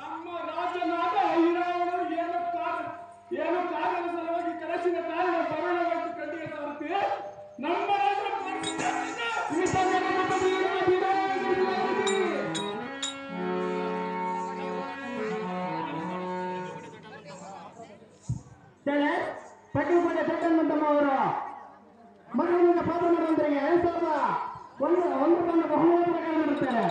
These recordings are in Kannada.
ನಮ್ಮ ರಾಜನಾದ ಐರಾವಣರು ಏನು ಕಾರ್ಯದ ಸಲುವಾಗಿ ಕನಸಿನ ಕಾರಣ ಬರೋಣವಾಗಿ ಕಣ್ಣಿಗೆ ತರುತ್ತಿ ನಮ್ಮ ಪಟ್ಟಿಪಂಡ ಚಟ್ಟಣ್ಣಂತಮ್ಮ ಅವರು ಮಗುವಿನ ಪಾತ್ರ ಮಾಡುವಂತರಿಗೆ 5,000 ಒಂದು ಬಹುಮಾನ ಪ್ರಕಾರ ಮಾಡುತ್ತಾರೆ.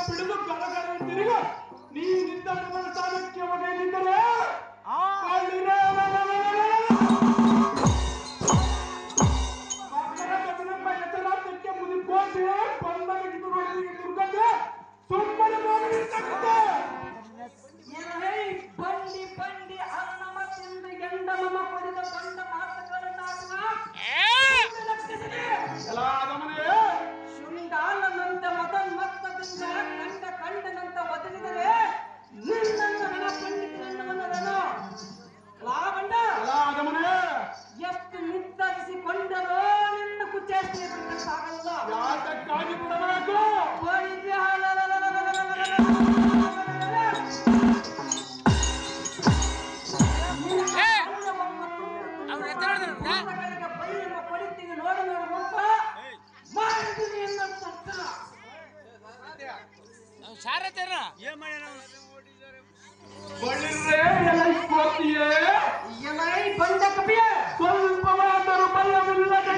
ಹಿಡಿದು ಕರಗರ ತಿರುಗ ನೀನಿದ್ದ ಸ್ಥಾನಕ್ಕೆ ಒಗೆದಿದ್ದರೆ ನಮ್ಮ ಎಚ್ಚರಾಟಕ್ಕೆ ಮುದಿಕೋಟೆ ಬಂದಕ್ಕೆ ದುರ್ಗತೆ ಸುಮ್ಮನೆ ಬಂಡಿ ಬಂಡಿ ಅನ್ನಮ ತಿಂದು ಎಂಡ ಮಮ ಕೊಡಿದ ಬಂಡ ಮಾತುಗಳನ್ನಾಡುವ ಶುಂಡಾಲನಂತ ಮದನ್ಮತ್ತದಿಂದ ಕಂಡನಂತ ಒದಗಿದರೆ ನಿನ್ನನ್ನು ಹಣ ಪಂಡಿತನನ್ನು ಲಾಭಂಡ ಎಷ್ಟು ನಿರ್ಧರಿಸಿಕೊಂಡರೋ ನಿನ್ನ ಕುಚೇಷ್ಟೆ ಬಿಟ್ಟಕ್ಕಾಗಲ್ಲ. ಯಾತಕ್ಕಾಗಿ ಬಿಡಬೇಕು? ಸ್ವಲ್ಪವಾದರೂ ಬಲವಿಲ್ಲದ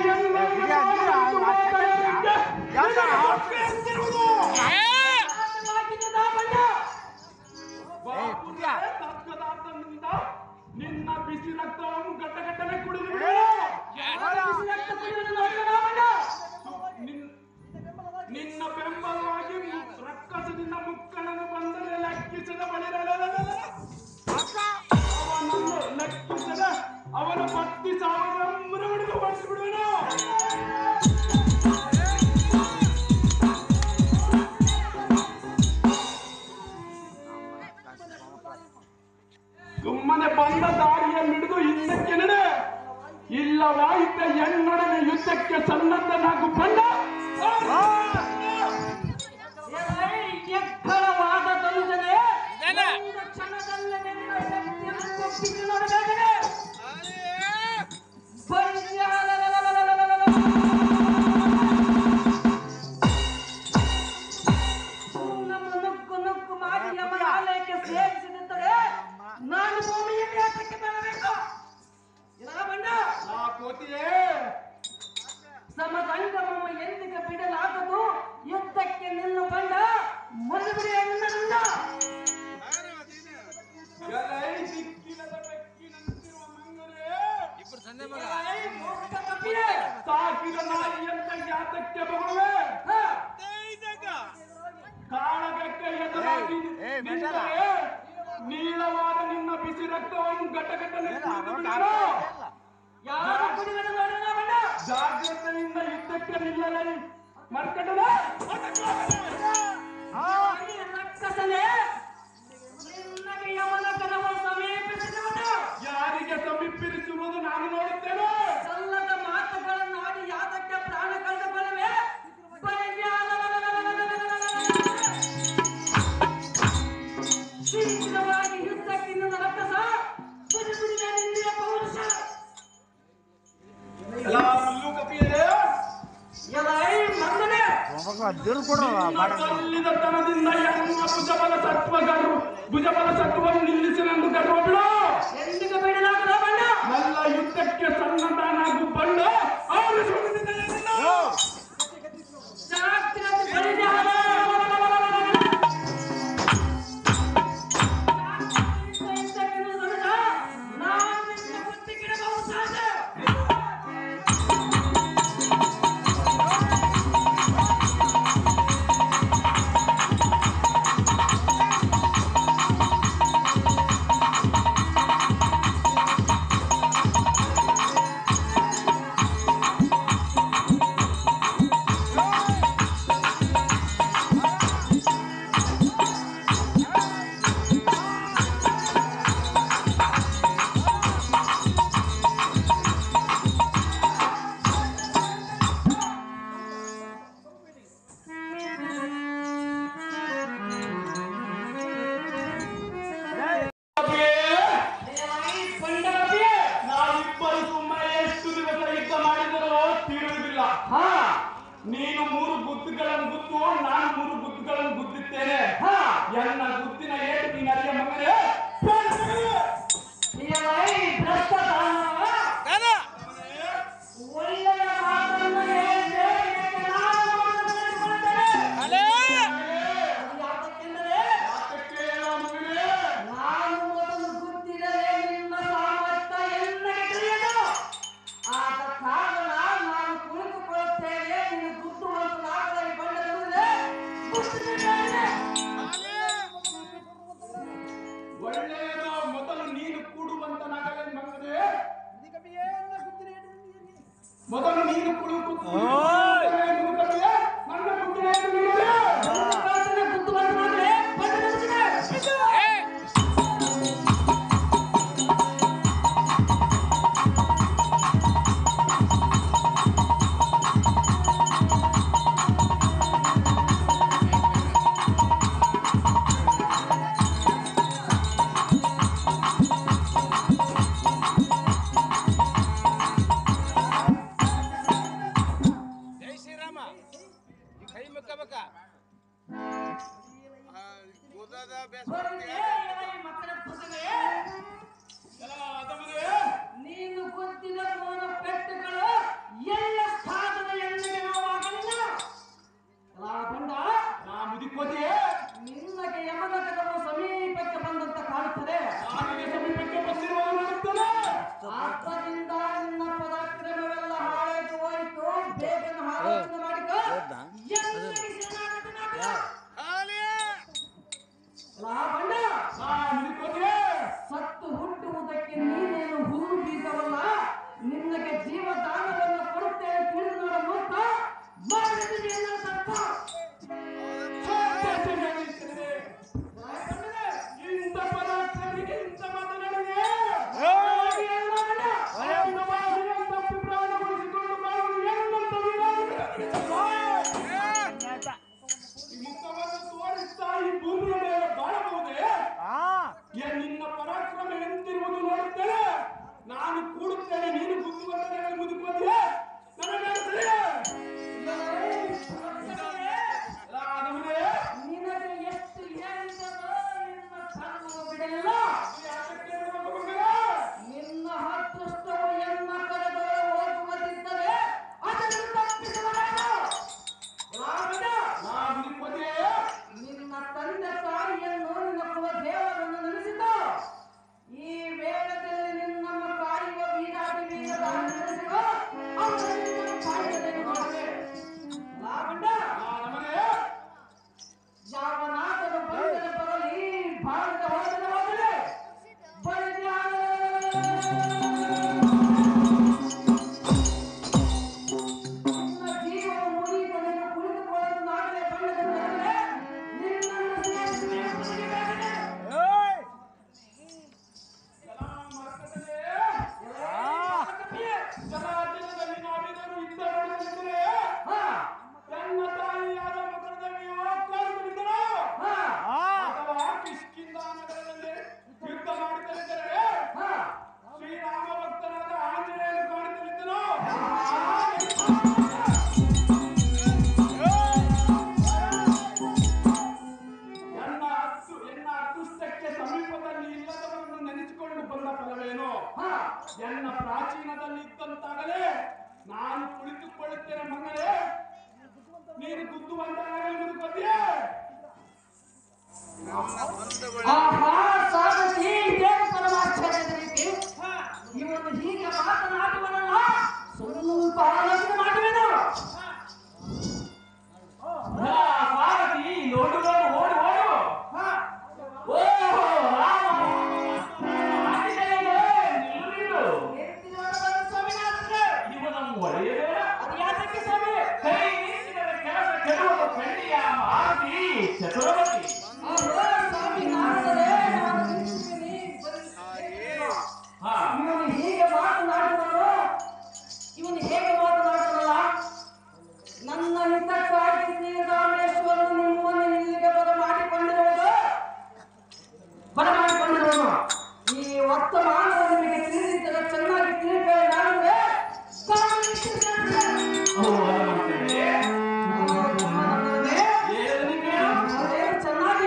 ನಿನ್ನ ಬಿಸಿ ರಕ್ತವನ್ನು ಗಟ್ಟಗಟ್ಟಲೆ ಕುಡಿದು ನಿನ್ನ ಬೆಂಬಲವಾಗಿ ರಕ್ಕಸದಿಂದ ಮುಕ್ಕನನ್ನು ಬಂದರೆ ಲೆಕ್ಕಿಸದ ಅವನನ್ನು ಲೆಕ್ಕಿಸದ ಅವನ ಪತ್ತಿ ಸಾವಿರ ಮುರವಡಿದು ಹೊಡೆಸಿಬಿಡುವನು. ಸುಮ್ಮನೆ ಬಂದ ದಾರಿಯನ್ನು ಹಿಡಿದು ಹಿಂದಕ್ಕೆ ನಡೆ, ಇಲ್ಲವಾಯಿತ ಎನ್ನೊಡನೆ ಯುದ್ಧಕ್ಕೆ ಸನ್ನದ್ಧನಾಗು ಬಂದ. ಎಕ್ಕಳವಾದ ತನುಜನೆ ಒಂದು ಕ್ಷಣದಲ್ಲೇ ನಿನ್ನ ಶಕ್ತಿಯನ್ನು ಕೊಪ್ಪಿಸಿ ನೋಡಬೇಕನೆ. ನಮ್ಮ ನುಗ್ಗು ನುಗ್ಗು ಮಾಡಿ ನಮ್ಮ ಆಲಯಕ್ಕೆ ಸೇರಿಸಿದರೆ ನಾನು ಭೂಮಿಯಲ್ಲಿ ಯಾತಕ್ಕೆ ಬರಬೇಕು? ಬಂಡ ಸಮಸಂಗಮ ಎಂದಿಗೆ ಬಿಡಲಾಗದು. ಯುದ್ಧಕ್ಕೆ ನಿಲ್ಲು ಬಂಡ ಮುರಿಬಿಡಿ ಅನ್ನದಿಂದ ಸಾಕಿದ ನಾಯಿಯಂತ ಯಾತಕ್ಕೆ ಬರುವೆ? ಕಾಳಗಕ್ಕೆ ಎದುರಾಗಿ ನಿಂತರೆ ನೀಳವಾದ ನಿನ್ನ ಬಿಸಿ ರಕ್ತವನ್ನು ಘಟಘಟನೆ ಯಾರು ಕುಡಿಯುವುದು ನೋಡೋಣ ಬಂಡ. ಜಾಗ್ರತೆಯಿಂದ ಯುದ್ಧಕ್ಕೆ ನಿಲ್ಲಲೇ ಮರ್ಕಟದ ರಕ್ಕಸನೆ ನಿನ್ನಗೆ ಯಮನ ಕರವ ಸಮೀಪಿಸಿದವನು. ಯಾರಿಗೆ ಸಮೀಪಿಸುವುದು ನಾನು ನೋಡುತ್ತೇನೆ. ಸಲ್ಲದ ಮಾತುಗಳನ್ನು ಆಡಿ ಯಾತಕ್ಕೆ ಪ್ರಾಣ ಕಳೆದುಕೊಳ್ಳುವೆ? ಶೀಘ್ರವಾಗಿ ಯುದ್ಧಕ್ಕೆ ನಿನ್ನ ರಕ್ಕಸ ಬುಡಿಬುಡಿದ ನಿಂದಿರ ಪೌರುಷ. ತನದಿಂದ ಭುಜಬಲ ಸತ್ವವನ್ನು ನಿಲ್ಲಿಸಿನೆಂದು ಗರ್ವ ಬಿಡು. ಎಂದಿಗೂ ಬಿಡಲಾಗದ ಬಣ್ಣ ಎಲ್ಲ ಯುದ್ಧಕ್ಕೆ ಸನ್ನದ್ಧನಾಗು ಬಂಡ. ನೀನು 3 ಗುದ್ದುಗಳನ್ನು ಗುದ್ದು, ನಾನು 3 ಗುದ್ದುಗಳನ್ನು ಗುದ್ದುತ್ತೇನೆ. ಎನ್ನ ಗುದ್ದಿನ ಏಟು ನೀನು ಅರಿಯ ಮಗನೇ. ಒಳ್ಳೆಯ ಮಾತನ್ನು ಹೇಳಿದೆ. ಒಳ್ಳೆಯದು. ಮೊದಲು ನೀನು ಕೂಡುವಂತ ನಗರ ಮಗನೇ, ಮೊದಲು ನೀನು ಕುಳು ನನ್ನ ನೀನು ಗೊತ್ತಿನ ಪೆಟ್ಟುಗಳು ಎಲ್ಲ ಸ್ಥಾನದ ಎಣ್ಣೆಗೆ ನೋವಾಗಲಿಲ್ಲ. ನಿನ್ನಗೆ ಯಮನಗರವು ಸಮೀಪಕ್ಕೆ ಬಂದಂತ ಕಾಣುತ್ತದೆ. ಸಮೀಪಕ್ಕೆ ಬಂದಿರುವುದು ಆದ್ದರಿಂದ ನಿನ್ನ ಪರಾಕ್ರಮವೆಲ್ಲ ಹಾಳಾಗಿ ಹೋಯಿತು. ಬೇಗನೆ ಆಲೋಚನೆ ಮಾಡಿಕೊ. ಸತ್ತು ಹುಟ್ಟುವುದಕ್ಕೆ ನೀನೇನು ಹೂವು ಬೀಜವಲ್ಲ. ನಿನ್ನಗೆ ಜೀವದಾನವನ್ನು ಕೊಡುತ್ತೇನೆ ತಿಳಿದು ನೋಡ ಮೂರ್ತ. ಇಂಥ ಪರಾಕ್ರಮಿಗೆ ಇಂಥ ಮಾತನಾಡಿದೆ ಮುಖವನ್ನು ತೋರಿಸ್ತಾ ಈ ಭೂಮಿಯ ಮೇಲೆ ಬಾಳಬಹುದೇ? ನಿನ್ನ ಪರಾಕ್ರಮ ಎಂತಿರುವುದು ನೋಡುತ್ತೇನೆ. ನಾನು ಕೂಡುತ್ತೇನೆ, ನೀನು ಬುದ್ಧಿವಂತನಾಗಿ ಮುದುಕುವುದೇ ನನಗೆ ನಿನಗೆ ಎಷ್ಟು ಹೇಳಿದರೂ ನಿನ್ನ ಕಣ್ಣು ಬಿಡಲಿಲ್ಲ. ನಿನ್ನ ಅದೃಷ್ಟವು ಎನ್ನ ಕರೆದು ಹೋಗುವುದಿದ್ದರೆ ಅದನ್ನು ತಪ್ಪಿಸಬಾರದು. ನಿನ್ನ ತಂದೆ ತಾಯಿಯನ್ನು ನಿನ್ನ ಕುಲ ದೇವರನ್ನು ನೆನೆಸಿತು. ಈ ವೇಳದಲ್ಲಿ ನಿನ್ನನ್ನು ಕಾಯುವ ವೀರಾದಿ ವೀರದ ನೆನೆಸಿಕೋ. ಅವರನ್ನು ಕಾಯುವುದನ್ನು ನೋಡದೆ ಯಾವನಾದರೂ ಬಂದರೆ ಬರಲಿ, ಭಾರತ ಹೋದರೆ ಹೋಗಲಿ. ನಿನ್ನ ಜೀವವು ಮುಗಿದು ನೀನು ಕುಳಿತುಕೊಳ್ಳಲು ನಾಗಲೇ ಬಣ್ಣದ ನಿನ್ನನ್ನು ಸೇರಿಸಬೇಕಾಗಿದೆ. ಜಲಾಜಲದಲ್ಲಿ ನಾವೇನಾದರೂ ಯುದ್ಧ ಮಾಡುತ್ತಿದ್ದರೆ ತನ್ನ ತಾಯಿಯಾದ ಮಕರದೇವಿಯು ಕಾಲುಗಳಿದ್ದಳು ಅಥವಾ ಕಿಷ್ಕಿಂಧ ನಗರದಲ್ಲಿ ಯುದ್ಧ ಮಾಡುತ್ತಲಿದ್ದರೆ ಶ್ರೀರಾಮ ಭಕ್ತನಾದ ಆಂಜನೇಯನು ಕಾಣುತ್ತಲಿದ್ದನು. ಎನ್ನ ಅದೃಷ್ಟಕ್ಕೆ ಸಮೀಪದಲ್ಲಿ ಇಲ್ಲದವರನ್ನು ನೆನೆಸಿಕೊಂಡು ಬಂದ ಫಲವೇನು? ಎನ್ನ ಪ್ರಾಚೀನದಲ್ಲಿ ಇದ್ದಂತಾಗಲೇ ನಾನು ಕುಳಿತುಕೊಳ್ಳುತ್ತೇನೆ ಮಗಳೇ, ನೀನು ಬುದ್ಧಿವಂತನಾಗಲಿ ಮುದುಕೊದ್ಯೆ. ಸಾರಥಿ ಪರಮಾಶ್ಚರ್ಯದ ರೀತಿ ಇವನು ಹೀಗೆ ಮಾತನಾಡುವನಲ್ಲ. ಸ್ವಲ್ಪ ಆಲೋಚನೆ ಮಾಡುವೆನು. ಸಾರಥಿ ನೋಡು ನೋಡು ಓಡು ಚತುರ್ವತಿ ಇವನು ಹೀಗೆ ಮಾತನಾಡುವನು. ಇವನು ಹೇಗೆ ಮಾತನಾಡುವಲ್ಲ. ನನ್ನ ಹಿತಕ್ಕಾಗಿ ಶ್ರೀರಾಮೇಶ್ವರನು ನಿಮ್ಮನ್ನು ಇಲ್ಲಿಗೆ ಬರಮಾಡಿಕೊಂಡಿರುವುದು. ಈ ವರ್ತಮಾನವನ್ನು ನಿಮಗೆ ತಿಳಿದಿದ್ದರೆ ಚೆನ್ನಾಗಿ ತಿಳಿಬೇಕಂದ್ರೆ ಚೆನ್ನಾಗಿ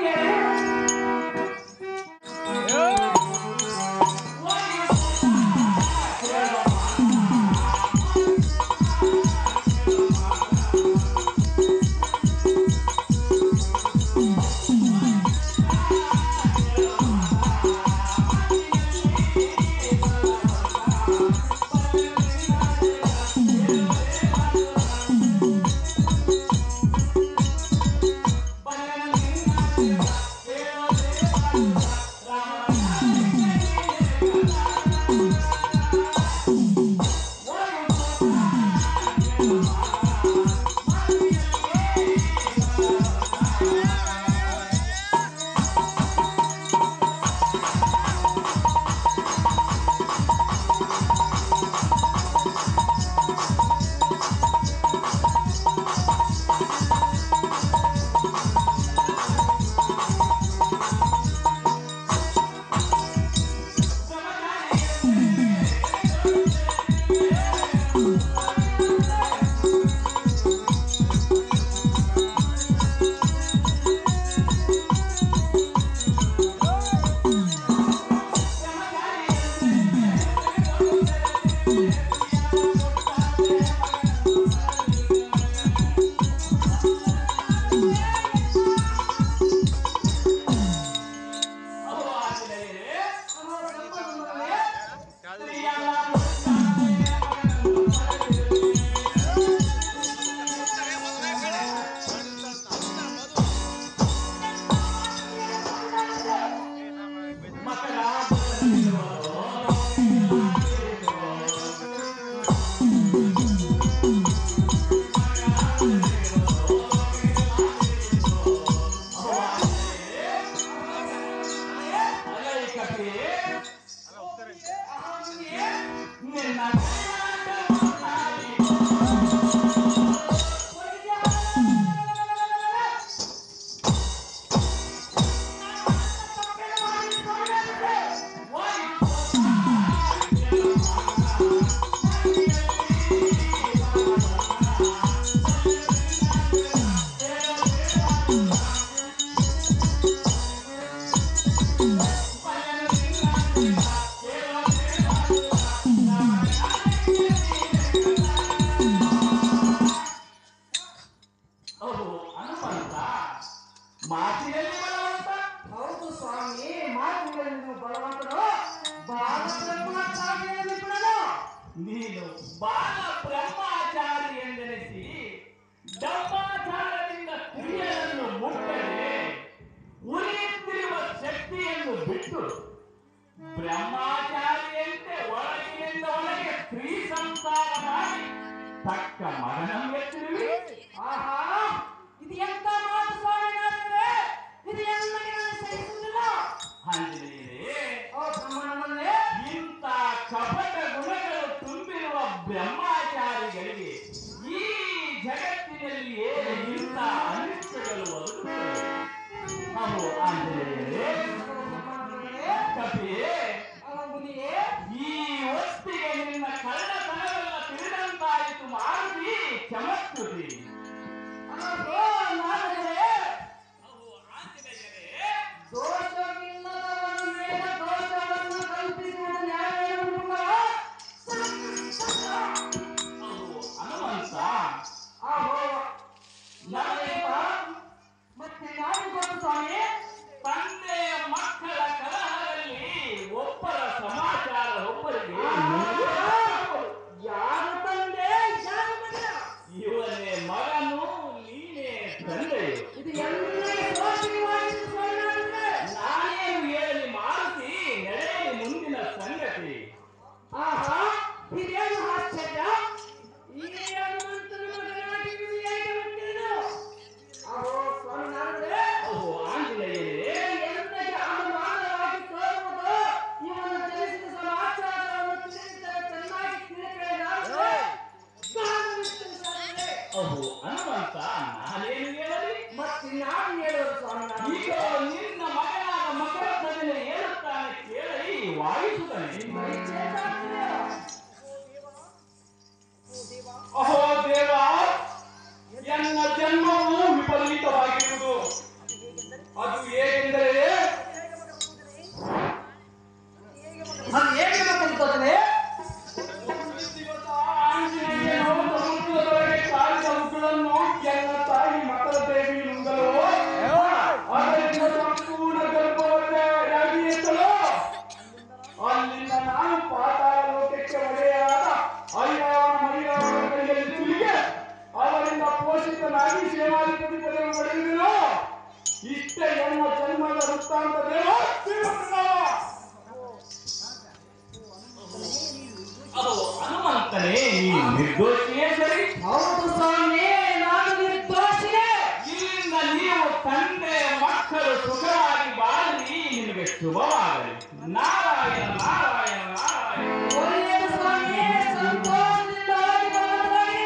ಜಗತ್ತಿನಲ್ಲಿಯೇ ಇಂಥ ಅನಿಷ್ಟಗಳು ಒದಗುತ್ತವೆ. ಅವು ಆಂಜನೇಯರೇ, ಕಪಿಯೇ, ಈ ಹೊತ್ತಿಗೆ ನಿನ್ನ ಕಳ್ಳತನವೆಲ್ಲ ತಿಳಿದಂತಾಯಿತು ಮಾರುತಿ ಚಮತ್ಕೃತಿ. ತಂದೆಯ ಮಕ್ಕಳ ಕಲಹದಲ್ಲಿ ಒಬ್ಬರ ಸಮಾಚಾರ ಒಬ್ಬರಿಗೆ ಯಾರು ತಂದೆ ಇವನೇ ಮಗನು, ನೀನೇ ತಂದೆಯು. ಇದು ಎಲ್ಲ ನಾನೇನು ಹೇಳಿ ಮಾರುತಿ, ನಡೆಯಲಿ ಮುಂದಿನ ಸಂಗತಿ. ಆಹಾ, ಇದೇನು ಆಶ್ಚರ್ಯ! ಈ ಹನುಮಂತನ ಮಗನಾಗಿ ನೀವು ಹೇಗೆ ಹುಟ್ಟಿದ್ದು? ಅಹೋ ಸ್ವಾಮಿನಾಥರೇ, ಅವು ಆಂಜನೇಯರೇ, ಎಂತಕ್ಕೆ ಅನುಮಾನವಾಗಿ ತೋರುವುದು? ಇವನು ತಿಳಿಸಿದ ಸಮಾಚಾರವನ್ನು ತಿಳಿಸಿದರೆ ಚೆನ್ನಾಗಿ ತಿಳಿಕೊಳ್ಳಲಾರದೆ ಕಾಣುತ್ತಿದ್ದಾರೆ. ಅವು ಹನುಮಂತ, ನಾನೇನು ಹೇಳಲಿ? ಮತ್ತೆ ನಾನು ಹೇಳೋದು ಸ್ವಾಮಿನಾಥ, ಈಗ ನಿನ್ನ ಮಗನಾದ ಮಕರಧ್ವಜನು ಹೇಳುತ್ತಾನೆ ಕೇಳಿ ವಾಯಿಸುತ್ತಾನೆ. ಅಹೋ ದೇವ, ಎನ್ನ ಜನ್ಮವು ವಿಪರೀತವಾಗಿರುವುದು. ಅದು ಹೇಗೆಂದರೆ, ಅದು ಹೇಗೆ ಗೊತ್ತಾಗ್ತದೆ? ಆಂಜನೇಯನು ಸಮುದ್ರದೊಳಗೆ ಕಾಲಿದ ಉಗುಳನ್ನು ಎನ್ನ ತಾಯಿ ಮಕರದೇವಿ ನುಂಗಲು, ಅದರಿಂದ ಸಂಪೂರ್ಣ ಗರ್ಭವತಿಯಾಗಿ ಎತ್ತಲು, ಅಲ್ಲಿಂದ ನಾನು ಪಾತಾಳ ಲೋಕಕ್ಕೆ ಒಡೆಯಾದ ಅಯ್ಯವ ಮರಿಯವರ ಕೈಯಲ್ಲಿ ತುಳಿಗೆ ಅವರಿಂದ ಪೋಷಿತನಾಗಿ ಸೇವಾಧಿಪತಿ ಪದವಿ ಪಡೆಯುವೆನು. ಇಷ್ಟೇ ಎನ್ನ ಜನ್ಮದ ವೃತ್ತಾಂತ ದೇವ. ಅದು ಹನುಮಂತನೇ, ನೀನು ನಿರ್ದೋಷಿಯೇ ಸರಿ. ಹೌದು ಸ್ವಾಮಿ, ನಾನು ನಿರ್ದೋಷಿಯೇ. ಇಲ್ಲಿಂದ ನೀವು ತಂದೆ ಮಕ್ಕಳು ಸುಖವಾಗಿ ಬಾಳಲಿ, ನಿಮಗೆ ಶುಭವಾಗಲಿ. ನಾರಾಯಣ ನಾರಾಯಣ ನಾರಾಯಣ. ಒಳ್ಳೆಯದು ಸ್ವಾಮಿ, ಸಂತೋಷದಿಂದ ಹೋಗಿ ಮಾತನಾಡಿ.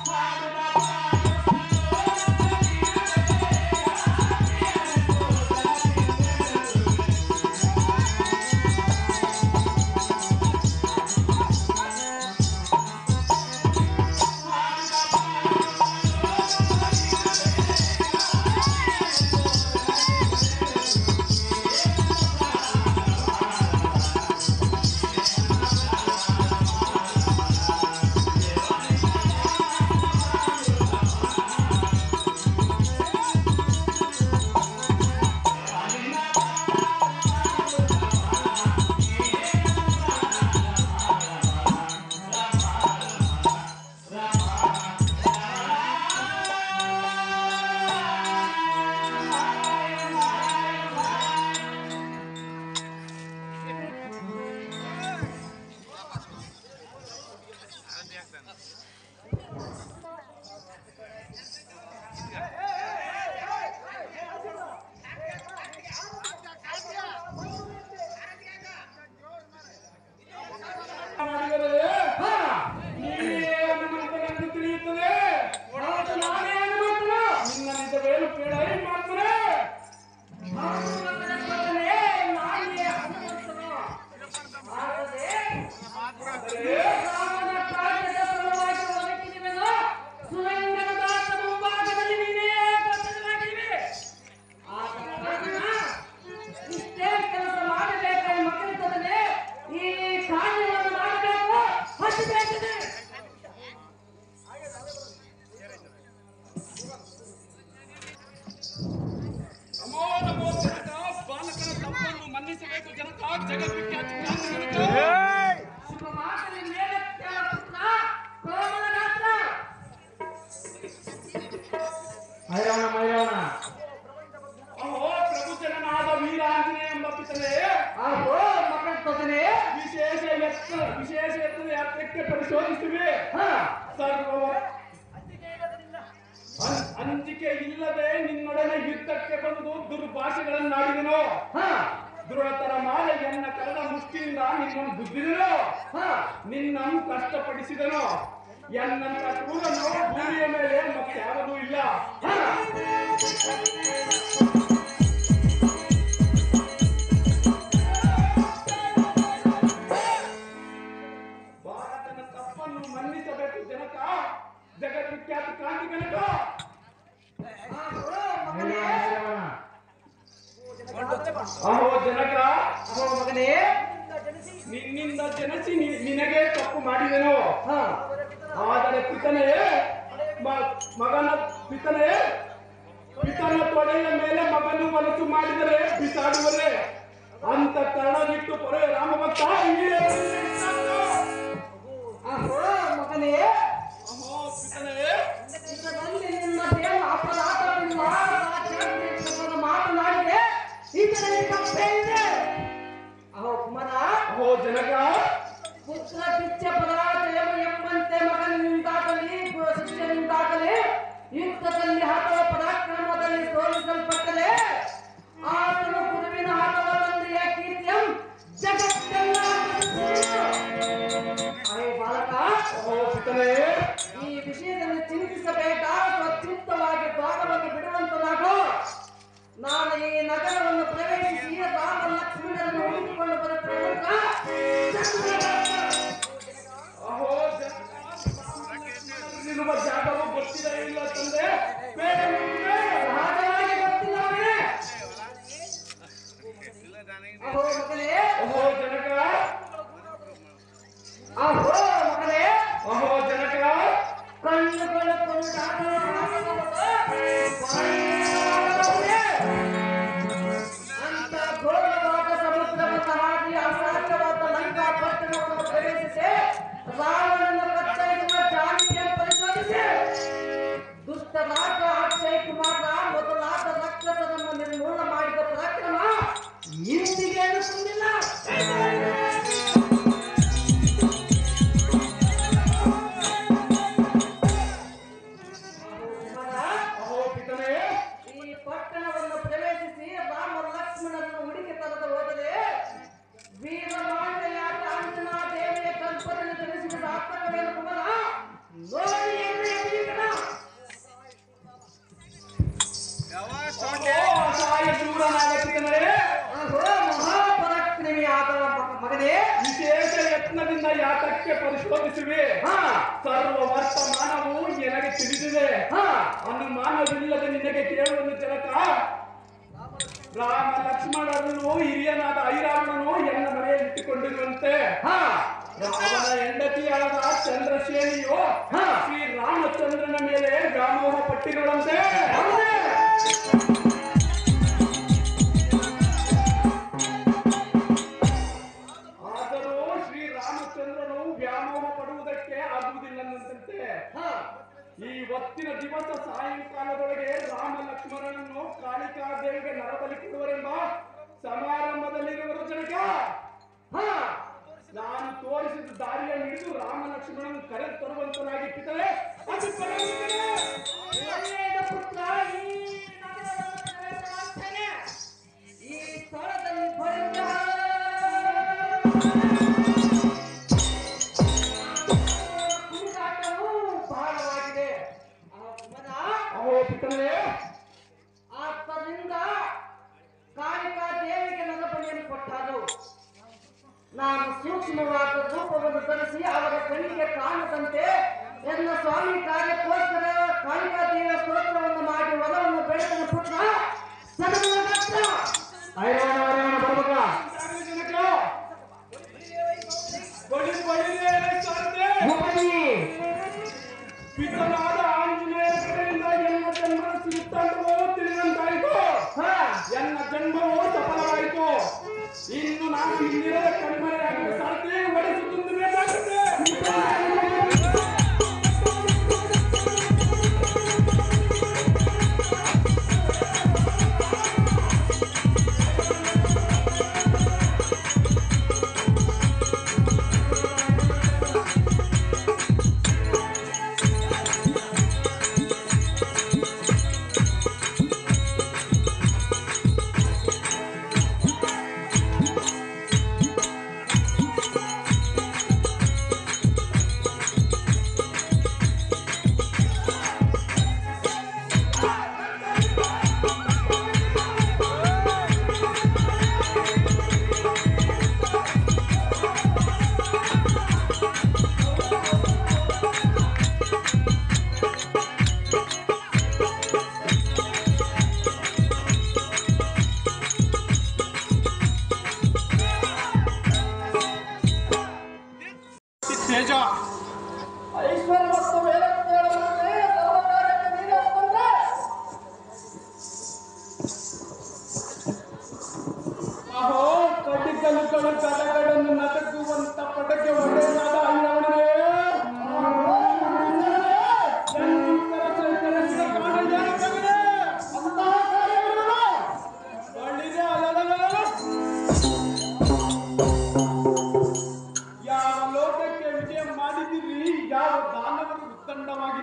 ಹಾಡುವ ಅಂಜಿಕೆ ಇಲ್ಲದೆ ನಿನ್ನೊಡನೆ ಯುದ್ಧಕ್ಕೆ ಬಂದು ದುರ್ಭಾಷೆಗಳನ್ನಾಡಿದನು. ದುರತರ ಮಾಲೆಯನ್ನ ಕಳೆದ ಮುಷ್ಟಿಯಿಂದ ನಿನ್ನನ್ನು ಬುದ್ಧಿದನು, ನಿನ್ನನ್ನು ಕಷ್ಟಪಡಿಸಿದನು. ಎನ್ನಂತ ಕ್ರೂರನು ಭೂಮಿಯ ಮೇಲೆ ಮತ್ತೆ ಯಾವದೂ ಇಲ್ಲ. ಭಾರತನ ತಪ್ಪನ್ನು ಮನ್ನಿಸಬೇಕು ಜನಕ, ಜಗದ್ವಿಖ್ಯಾತ ಕ್ರಾಂತಿ ಗಣಕ. ಅಹೋ ಜನಕ, ಅಹೋ ಮಗನೇ, ನಿನ್ನಿಂದ ಜನಿಸಿ ನಿನಗೆ ತಪ್ಪು ಮಾಡಿದೆನು. ಆದರೆ ಪಿತನೇ ಮಗನ ಪಿತನ ತೊಡೆಯ ಮೇಲೆ ಮಗನು ಮನಸ್ಸು ಮಾಡಿದರೆ ಬಿಸಾಡುವರೆ ಅಂತ ತರಣಿಟ್ಟು ಪೊರೆ ರಾಮಭಕ್ತ. ಅಹೋ ಮಗನೇ, ಅಹೋ ಪಿತನೇ, ಇದರಲ್ಲಿ ನಿನ್ನ ದೇವ ಅಪರಾಧವನ್ನು ಮಾತನಾಡಿದೆ, ಇದರಲ್ಲಿ ತಪ್ಪೇ ಇದೆ. ಅಹೋ ಕುಮಾರ, ಅಹೋ ಜನಕ, ಪುತ್ರ ಪಿಚ್ಚ ಪರಾಜಯವು ಎಂಬಂತೆ ಮಗನಿಂದಾಗಲಿ ಶಿಷ್ಯನಿಂದಾಗಲಿ ಯುದ್ಧದಲ್ಲಿ ಅಥವಾ ಪರಾಕ್ರಮದಲ್ಲಿ ಸೋಲಿಸಲ್ಪಟ್ಟರೆ ಆತನು ಗುರುವಿನ ಅಥವಾ ತಂದೆಯ ಕೀರ್ತಿಯಂ ಜಗತ್ತೆಲ್ಲ ಬಾಲಕ. ಅಹೋ ಪಿತನೇ, ಈ ವಿಷಯದಲ್ಲಿ ಚಿಂತಿಸಬೇಕ, ಸ್ವಚಿತ್ತವಾಗಿ ಭಾಗವನ್ನು ಬಿಡುವಂತನಾಗೋ. ನಾನು ಈ ನಗರವನ್ನು ಪ್ರವೇಶಿಸಿ ರಾಮ ಲಕ್ಷ್ಮಣರನ್ನು ಹುಡುಕಿಕೊಂಡು ಬರುತ್ತಿರುವ ಜಾಗವು ಗೊತ್ತಿಲ್ಲ ಇಲ್ಲ ತಂದೆ, ಸಹಜವಾಗಿ ಗೊತ್ತಿಲ್ಲ ಅವನೇ. ಅಹೋ ಮಗನೇ, ಅಹೋ ಜನಕ, ಅಹೋ ಮಗನೇ, ಅಹೋ ಜನಕ, ಕಣ್ಣುಗಳು ಅಂತ ಘೋರವಾದ ಸಮುದ್ರವನ್ನು ಹಾಕಿ ಅಸಾಧ್ಯವಾದ ಲಂಕಾ ಪಟ್ಟಣವನ್ನು ಪ್ರವೇಶಿಸಿ ರಾವಣನ ಕತ್ತರಿಸುವ ಜಾತಿಯನ್ನು ಪರಿಶೋಧಿಸಿ ದುಷ್ಟ ರಾಜ ಅಕ್ಷಯ್ ಕುಮಾರ ಮೊದಲಾದ ರಾಕ್ಷಸರನ್ನು ನಿರ್ಮೂಲ ಮಾಡಿದ ಪರಾಕ್ರಮ ಇಂದಿಗೆ ಅನಿಸುವುದಿಲ್ಲ. ಅಹೋ ಪಿತನೇ, ಈ ಪಟ್ಟಣವನ್ನು ಪ್ರವೇಶಿಸಿ ರಾಮ ಲಕ್ಷ್ಮಣರನ್ನು ಹುಡುಕಿ ತರದ ಹೋದರೆ ವೀರಮಾಂಡೆಯಾದ ಅಂಜನಾ ದೇವಿಯ ಕಲ್ಪನೆಯನ್ನು ತಿಳಿಸಿದ ಸಾರ್ಥಕವೇನು ಕುಮಾರ? ನೋಡಿ ಎಣ್ಣೆ ಅಭಿಷೇಕನ. ಅಸಹಾಯ ಶೂರನಾದ ಪಿತನೇ, ಅಹೋ ಮಹಾಪರಾಕ್ರಮಿಯಾದ ಮಗನೇ, ವಿಶೇಷ ಯತ್ನದಿಂದ ಯಾತಕ್ಕೆ ಪರಿಶೋಧಿಸುವೆ? ಸರ್ವ ವರ್ತಮಾನವು ನನಗೆ ತಿಳಿದಿದೆ. ಅನುಮಾನವಿಲ್ಲದೆ ನಿನಗೆ ಕೇಳುವುದು ಜನಕ, ರಾಮ ಲಕ್ಷ್ಮಣರನ್ನು ಹಿರಿಯನಾದ ಐರಾವಣನು ಎನ್ನ ಮನೆಯಲ್ಲಿ ಇಟ್ಟುಕೊಂಡಿರುವಂತೆ ಅವನ ಹೆಂಡತಿಯಾದ ಚಂದ್ರಸೇನಿಯು ಶ್ರೀ ರಾಮಚಂದ್ರನ ಮೇಲೆ ವ್ಯಾಮೋಹ ಪಟ್ಟಿರುವಂತೆ. ಆದರೂ ಶ್ರೀ ರಾಮಚಂದ್ರನು ವ್ಯಾಮೋಹ ಪಡುವುದಕ್ಕೆ ಆಗುವುದಿಲ್ಲಂತೆ. ಈ ಹೊತ್ತಿನ ದಿವಸ ಸಾಯಂಕಾಲದೊಳಗೆ ರಾಮ ಲಕ್ಷ್ಮಣನನ್ನು ಕಾಳಿಕಾ ದೇವಿಗೆ ನರಬಲಿ ಕೊಡುವರೆಂಬ ಸಮಾರಂಭದಲ್ಲಿರುವರು ಜನಕ. ನಾನು ತೋರಿಸಿದ ದಾರಿಯನ್ನು ಹಿಡಿದು ರಾಮ ಲಕ್ಷ್ಮಣನ ಕರೆದು ತರುವಂತನಾಗಿ ಪಿತರೆ ಅದು ಒಳ್ಳೆಯದ ಪುತ್ರ, ಈ ನಗರವನ್ನು ಪ್ರವೇಶ ಮಾಡ್ತೇನೆ. ಈ ಸ್ಥಳದಲ್ಲಿ ಕುಣಿದಾಟವು ಬಹಳವಾಗಿದೆ. ಅಹೋ ಪಿತನೇ, ಆದ್ದರಿಂದ ಕಾಳಿಕಾ ದೇವಿಗೆ ನರಬಲಿಯನ್ನು ಕೊಟ್ಟರು. ನಾನು ಸೂಕ್ಷ್ಮವಾದ ರೂಪವನ್ನು ಧರಿಸಿ ಅವರ ಕಣ್ಣಿಗೆ ಕಾಣದಂತೆ ಎನ್ನ ಸ್ವಾಮಿ ಕಾರ್ಯಕ್ಕೋಸ್ಕರ ಕಾಳಿಕಾ ದೇವಿಯ ಸ್ತೋತ್ರವನ್ನು ಮಾಡಿ ಹೊಲವನ್ನು ಬೆಳೆದ ಪುತ್ರ ಪಿತನಾದ ಆಂಜನೇಯ ಕಡೆಯಿಂದ ಎನ್ನ ಜನ್ಮದ ವೃತ್ತಾಂತವೂ ತಿಳಿದಂತಾಯಿತು. ಎನ್ನ ಜನ್ಮವೂ ಸಫಲವಾಯಿತು. ಇನ್ನು ನಾನು ಇಲ್ಲಿರದ ಕಣ್ಮರೆಯಾಗಿ ಸಾಧ್ಯ ಹೊಡೆಸು ತುಂಬಬೇಕಾಗುತ್ತದೆ.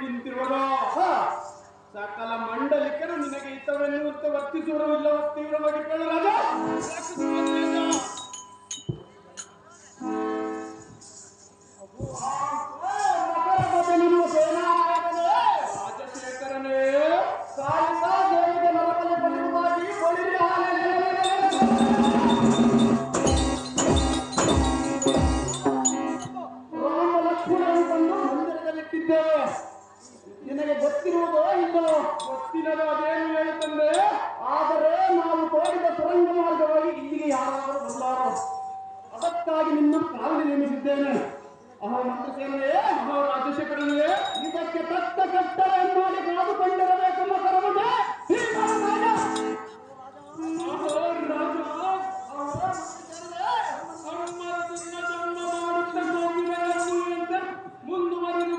ನಿಂತಿರುವುದು ಸಕಲ ಮಂಡಲಿಕರು ನಿನಗೆ ಹಿತವೆನ್ನುವಂತೆ ವರ್ತಿಸುವರು ಇಲ್ಲವೋ ತೀವ್ರವಾಗಿ ಕೇಳು ರಾಜ. ರಾಜಶೇಖರನೇ ಕಾಳಿಕ ದೇವಿಗೆ ನರಬಲಿ ಕೊಡುವುದಾಗಿ ಬಳಿರಿ ರಾಮ ಲಕ್ಷ್ಮಣರನ್ನು ಮಂದಿರದಲ್ಲಿಟ್ಟಿದ್ದೇವೆ. ನಿನಗೆ ಗೊತ್ತಿರುವುದೋ ಇಲ್ಲವೋ? ಗೊತ್ತಿಲ್ಲದ ಅದೇನು ಹೇಳುತ್ತಂದೆ. ಆದರೆ ನಾವು ತೋಡಿದ ಸುರಂಗ ಮಾರ್ಗವಾಗಿ ಇಲ್ಲಿಗೆ ಯಾರಾದರೂ ಬಂದಾರೋ ಅದಕ್ಕಾಗಿ ನಿನ್ನ ಕಾವಲಿ ನೇಮಿಸಿದ್ದೇನೆ. ಅಹೋ ಮಂತ್ರಸೇನೆ, ಅಹೋ ರಾಜಶೇಖರನೇ, ಇದಕ್ಕೆ ತಕ್ಕ ಕಟ್ಟಳೆ ಮಾಡಿ ಕಾದುಕೊಂಡಿರಬೇಕು ಮಕರಮುಖ. ಮುಂದುವರೆದು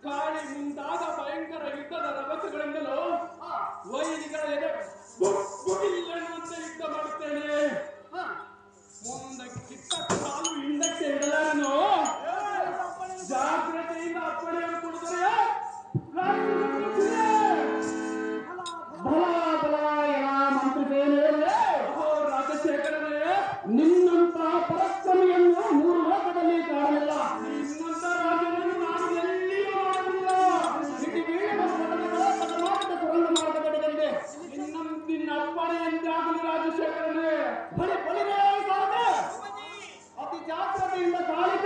ಕಾಳಿ ಮುಂತಾದ ಭಯಂಕರ ಯುದ್ಧದ ರಭಸಗಳಿಂದಲೂ ವೈರಿಗಳ ಎದೆ ಎನ್ನುವಂತೆ ಯುದ್ಧ ಮಾಡುತ್ತೇನೆ. ಮುಂದಕ್ಕಿತ್ತ ಕಾಲು ಹಿಂದಕ್ಕೆ ಇಡಲಾರನು. ಜಾಗ್ರತೆಯಿಂದ ಅಪ್ಪಣೆಯನ್ನು ಕೊಡಿದರೆ ರಾಜಶೇಖರನೇ, ನಿನ್ನಂತಹ ಪರಾಕ್ರಮಿಯನ್ನು ಮೂರು ಲೋಕದಲ್ಲಿ ಕಾಣಲಿಲ್ಲ. ನಿನ್ನಂತ ರಾಜನನ್ನು ನಾನು ಎಲ್ಲಿಯೂ ನೋಡಲಿಲ್ಲ. ಸುರಂಗ ಮಾರ್ಗದಲ್ಲಿದೆ. ನಿನ್ನ ಅಪ್ಪಣೆಯಂತಾಗಲಿ ರಾಜಶೇಖರನೇ. ಅತಿ ಜಾಗ್ರತೆಯಿಂದ ಕಾಳಿ